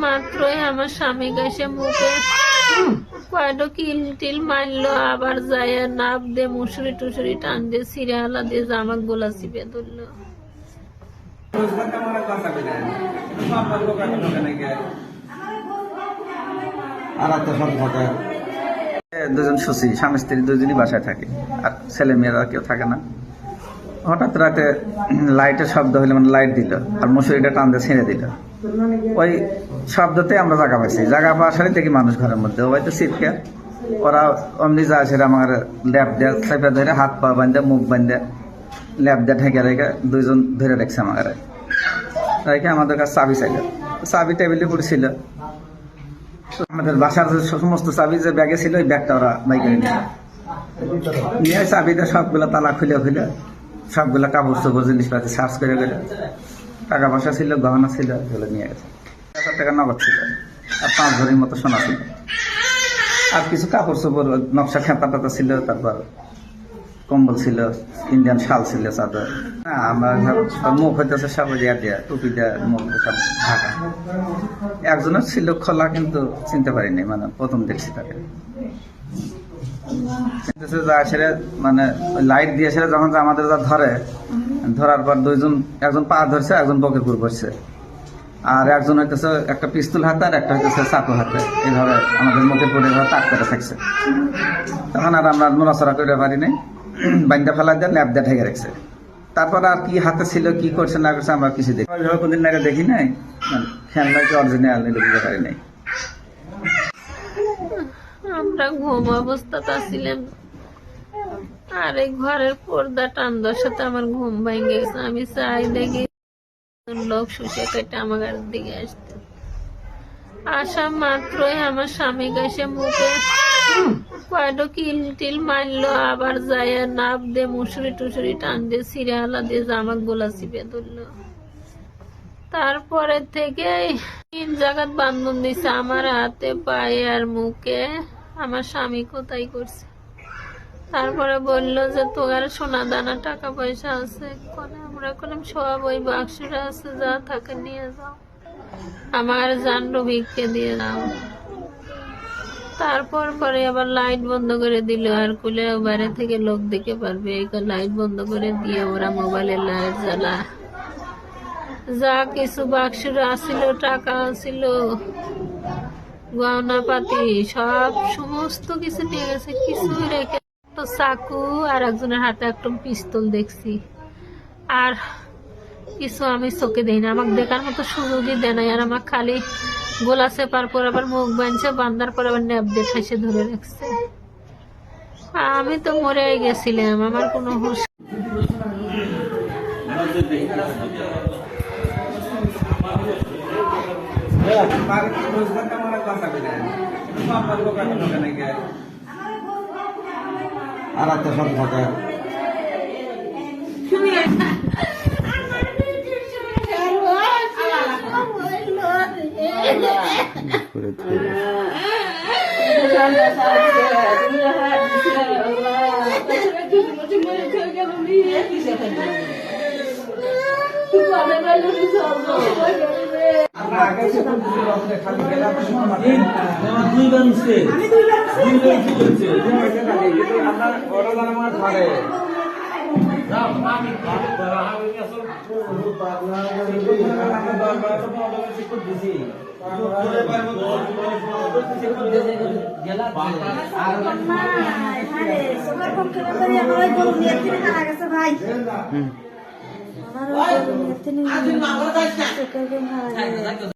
মাত্রই আমার স্বামী এসে মুখে কয়টা কিল টিল মারলো, আবার যায় নাপ দিয়ে মুসুরি টুসুরি টান দিয়ে সিরিয়ালা দিয়ে জামা গোলা চিপে ধরলো। দুজন শুছি, স্বামী স্ত্রী দুজনই বাসায় থাকে, আর ছেলে মেয়েরা কেউ থাকে না। হঠাৎ রাতে লাইটের শব্দ হইলে, মানে লাইট দিল আর মশুরিটা টান দিয়ে ছিঁড়ে দিল। ওই শব্দতে আমরা জায়গা পাইছি, জায়গা পাওয়ার সাথে দেখি মানুষ ঘরের মধ্যে। ওই তো সিটকে ওরা অমনি যায়, সেটা আমার ল্যাপ দিয়ে চেপে ধরে হাত পা বান্ধে মুখ বান্ধে ল্যাপ দিয়ে ঢেকে রেখে দুইজন ধরে রেখেছে আমার রেখে আমাদের কাছে চাবি চাইল। চাবি টেবিলে পড়েছিল, আমাদের বাসার যে সমস্ত চাবি যে ব্যাগে ছিল ওই ব্যাগটা ওরা বাইকে নিয়ে চাবিতে সবগুলো তালা খুলে খুলে সবগুলো কাপড় চোপড় জিনিসপাতি সার্চ করে গেলে টাকা পয়সা ছিল, গহনা ছিল, এগুলো নিয়ে গেছে। 1000 টাকা নগদ ছিল আর 5 ভরির মতো সোনা ছিল, আর কিছু কাপড় চোপড় নকশা খেপা টাতা ছিল, তারপর কম্বল ছিল, ইন্ডিয়ান শাল ছিল, চাদর। হ্যাঁ, আমরা মুখ হইতেছে সব দিয়া টুপি দেওয়া মুখ সব ঢাকা। একজনের ছিল খোলা, কিন্তু চিনতে পারিনি, মানে প্রথম দেখছি তাকে। মানে লাইট দিয়েছে যখন আমাদের যা ধরার পর একজন পা ধরছে, একজন বকের পুর করছে, আর একজন হইতেছে একটা পিস্তল হাতে আর একটা হইতেছে চাকু হাতে, এইভাবে আমাদের মুখের পুরে তাক করে থাকছে। তখন আর আমরা নড়াচড়া করে পারি নাই, বান্ধা ফেলা দিয়ে ল্যাপ দিয়ে ঢেকে রাখছে। তারপর আর কি হাতে ছিল, কি করছে না করছে আমরা কিছু দেখি ওইভাবে কোনদিন আগে দেখি নাই, খেলনাকে অরিজিনাল বুঝতে পারি নাই। আমরা ঘুম অবস্থাতে ছিলাম, আর এই ঘরের পর্দা টান দেওয়ার সাথে আমার ঘুম ভেঙে গেছে। আমি চাই দেখি লোক শুষে কেটে আমার দিকে আসতে। আসা মাত্রই আমার স্বামী এসে মুখে কয়টা কিল টিল মারলো, আবার যায় নাপ দিয়ে মুসুরি টুসুরি টান দিয়ে সিরিয়ালা দিয়ে জামা গোলা চিপে ধরলো। তারপরে থেকে 3 জায়গায় বান্ধন দিছে আমার হাতে, পায়ে আর মুখে। আমার স্বামী কোথায় করছে, তারপরে বললো যে তোমার সোনা দানা টাকা পয়সা আছে। আমরা বললাম সব ওই বাক্সটা আছে, যা থাকে নিয়ে যাও, আমার জান্ড ভিক্ষে দিয়ে দাও। তারপর পরে আবার লাইট বন্ধ করে দিল, আর খুলে বাইরে থেকে লোক দেখে পারবে, লাইট বন্ধ করে দিয়ে ওরা মোবাইলের লাইট জ্বালা, যা কিছু বাক্সরা আসছিল, টাকা আসছিল, গহনা পাতি সব সমস্ত কিছু নিয়ে গেছে, কিছু রেখে তো চাকু আর একজনের হাতে একটা পিস্তল দেখছি, আর কিছু আমি চোখে দেই না, আমাকে দেখার মতো সুযোগই দেয় নাই। আর আমার খালি গোলা চেপার পর আবার মুখ বাঁধছে, বান্ধার পর আবার ন্যাপ দিয়ে ঠাইসে ধরে রাখছে। আমি তো মরে গেছিলাম, আমার কোনো হুঁশ। আর একটা সব ফাঁকা ভাই